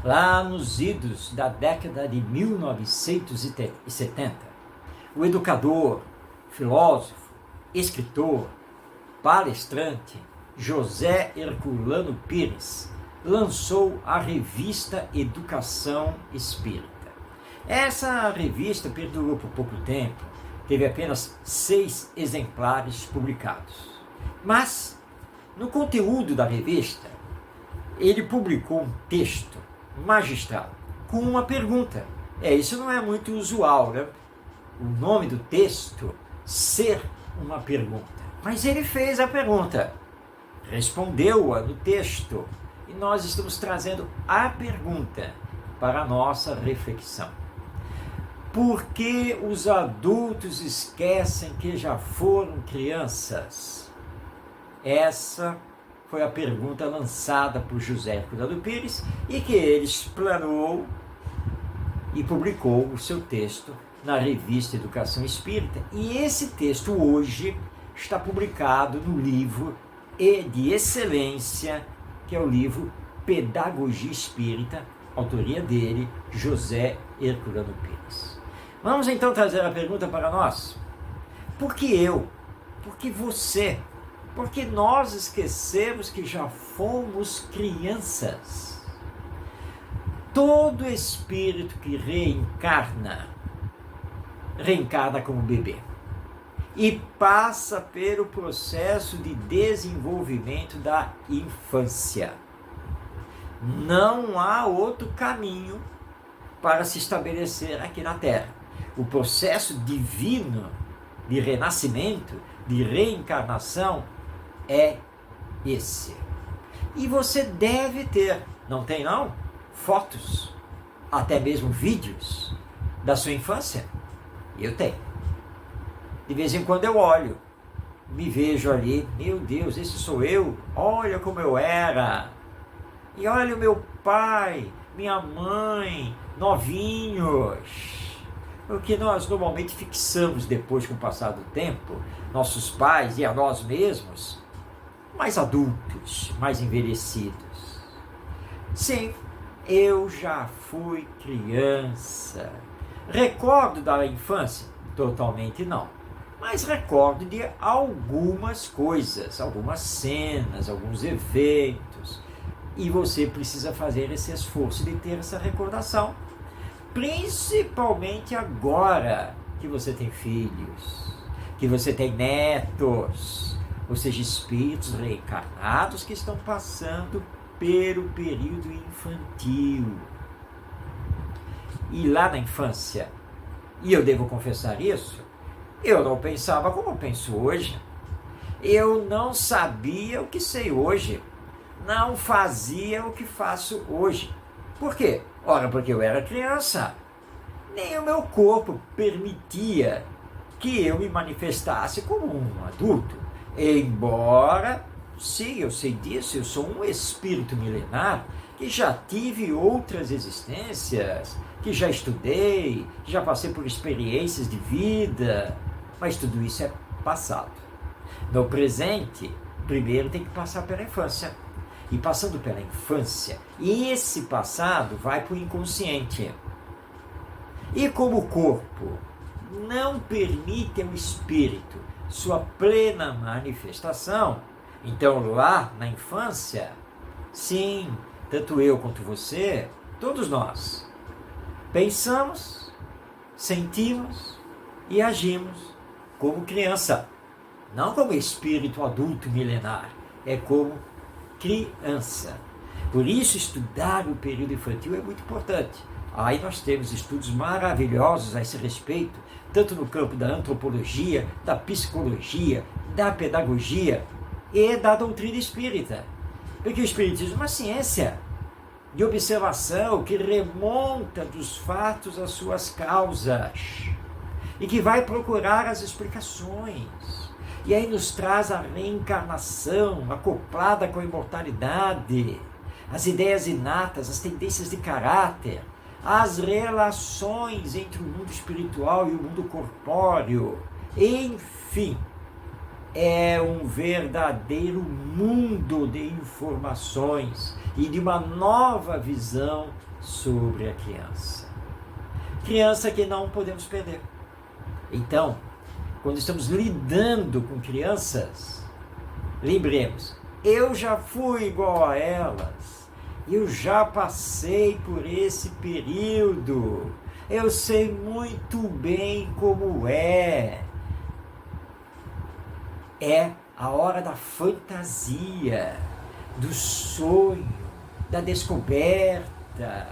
Lá nos idos da década de 1970, o educador, filósofo, escritor, palestrante José Herculano Pires lançou a revista Educação Espírita. Essa revista perdurou por pouco tempo, teve apenas 6 exemplares publicados. Mas, no conteúdo da revista, ele publicou um texto magistral com uma pergunta. Isso não é muito usual, né? O nome do texto ser uma pergunta. Mas ele fez a pergunta, respondeu-a no texto, e nós estamos trazendo a pergunta para a nossa reflexão. Por que os adultos esquecem que já foram crianças? Essa foi a pergunta lançada por José Herculano Pires e que ele explanou e publicou o seu texto na revista Educação Espírita. E esse texto hoje está publicado no livro de excelência, que é o livro Pedagogia Espírita, autoria dele, José Herculano Pires. Vamos então trazer a pergunta para nós. Por que eu? Por que você? Porque nós esquecemos que já fomos crianças. Todo espírito que reencarna como bebê e passa pelo processo de desenvolvimento da infância. Não há outro caminho para se estabelecer aqui na Terra. O processo divino de renascimento, de reencarnação, é esse. E você deve ter, não tem não? Fotos, até mesmo vídeos da sua infância? Eu tenho. De vez em quando eu olho, me vejo ali, meu Deus, esse sou eu, olha como eu era. E olha o meu pai, minha mãe, novinhos. O que nós normalmente fixamos depois, com o passar do tempo, nossos pais e a nós mesmos, mais adultos, mais envelhecidos. Sim, eu já fui criança. Recordo da infância? Totalmente não. Mas recordo de algumas coisas, algumas cenas, alguns eventos. E você precisa fazer esse esforço de ter essa recordação. Principalmente agora que você tem filhos, que você tem netos, ou seja, espíritos reencarnados que estão passando pelo período infantil. E lá na infância, e eu devo confessar isso, eu não pensava como eu penso hoje. Eu não sabia o que sei hoje. Não fazia o que faço hoje. Por quê? Ora, porque eu era criança. Nem o meu corpo permitia que eu me manifestasse como um adulto. Embora, sim, eu sei disso, eu sou um espírito milenar que já tive outras existências, que já estudei, que já passei por experiências de vida, mas tudo isso é passado. No presente, primeiro tem que passar pela infância. E passando pela infância, esse passado vai para o inconsciente. E como o corpo não permite ao espírito sua plena manifestação, então lá na infância, sim, tanto eu quanto você, todos nós, pensamos, sentimos e agimos como criança, não como espírito adulto milenar, é como criança. Por isso, estudar o período infantil é muito importante. Aí nós temos estudos maravilhosos a esse respeito, tanto no campo da antropologia, da psicologia, da pedagogia e da doutrina espírita. Porque o espiritismo é uma ciência de observação que remonta dos fatos às suas causas e que vai procurar as explicações. E aí nos traz a reencarnação acoplada com a imortalidade, as ideias inatas, as tendências de caráter, as relações entre o mundo espiritual e o mundo corpóreo. Enfim, é um verdadeiro mundo de informações e de uma nova visão sobre a criança. Criança que não podemos perder. Então, quando estamos lidando com crianças, lembremos, eu já fui igual a elas, eu já passei por esse período, eu sei muito bem como é. É a hora da fantasia, do sonho, da descoberta.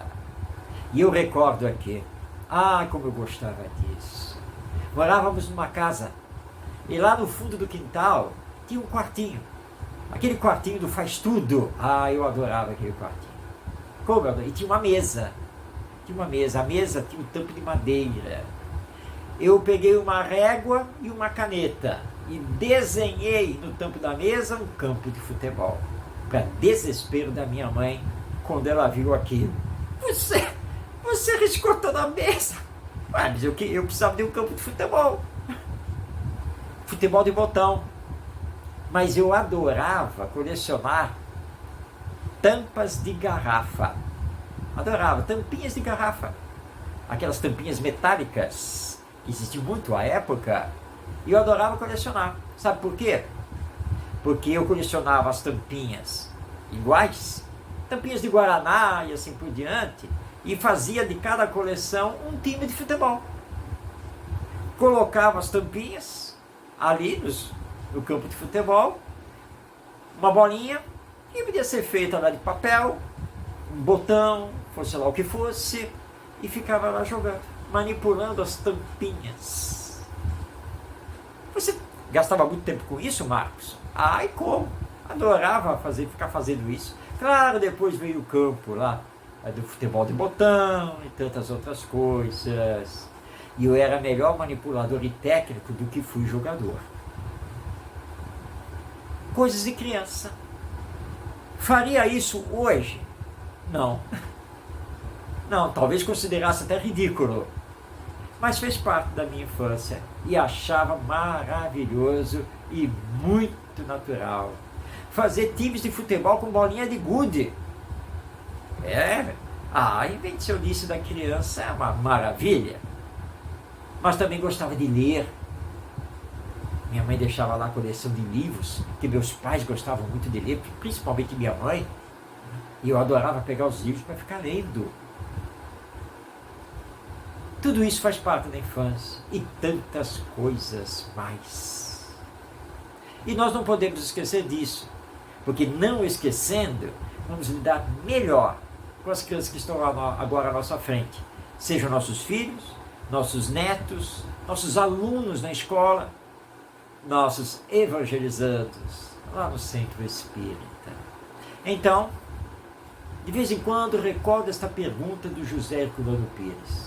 E eu recordo aqui, como eu gostava disso. Morávamos numa casa e lá no fundo do quintal tinha um quartinho. Aquele quartinho do faz tudo. Eu adorava aquele quartinho. Como eu adorava. E tinha uma mesa. A mesa tinha um tampo de madeira. Eu peguei uma régua e uma caneta e desenhei no tampo da mesa um campo de futebol. Para desespero da minha mãe, quando ela viu aquilo. Você riscou toda a mesa. Mas eu precisava de um campo de futebol. Futebol de botão. Mas eu adorava colecionar tampas de garrafa. Adorava, tampinhas de garrafa. Aquelas tampinhas metálicas que existiam muito à época. E eu adorava colecionar. Sabe por quê? Porque eu colecionava as tampinhas iguais, tampinhas de Guaraná e assim por diante, e fazia de cada coleção um time de futebol. Colocava as tampinhas ali no campo de futebol, uma bolinha, que podia ser feita lá de papel, um botão, fosse lá o que fosse, e ficava lá jogando, manipulando as tampinhas. Você gastava muito tempo com isso, Marcos? E como? Adorava ficar fazendo isso. Claro, depois veio o campo lá, do futebol de botão e tantas outras coisas. E eu era melhor manipulador e técnico do que fui jogador. Coisas de criança. Faria isso hoje? Não. Não, talvez considerasse até ridículo. Mas fez parte da minha infância e achava maravilhoso e muito natural. Fazer times de futebol com bolinha de gude. A invencionice da criança é uma maravilha. Mas também gostava de ler. Minha mãe deixava lá a coleção de livros, que meus pais gostavam muito de ler, principalmente minha mãe. E eu adorava pegar os livros para ficar lendo. Tudo isso faz parte da infância e tantas coisas mais. E nós não podemos esquecer disso, porque não esquecendo, vamos lidar melhor com as crianças que estão agora à nossa frente. Sejam nossos filhos, nossos netos, nossos alunos na escola, nossos evangelizandos lá no Centro Espírita. Então, de vez em quando, recordo esta pergunta do José Herculano Pires.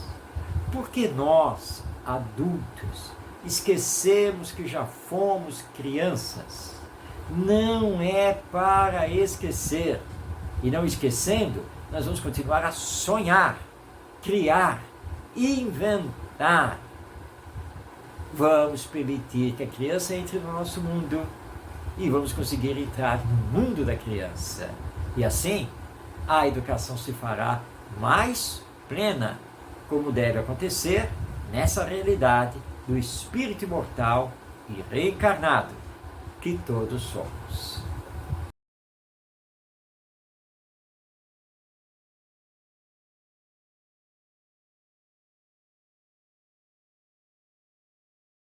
Por que nós, adultos, esquecemos que já fomos crianças? Não é para esquecer. E não esquecendo, nós vamos continuar a sonhar, criar, inventar. Vamos permitir que a criança entre no nosso mundo e vamos conseguir entrar no mundo da criança. E assim, a educação se fará mais plena, como deve acontecer nessa realidade do espírito imortal e reencarnado que todos somos.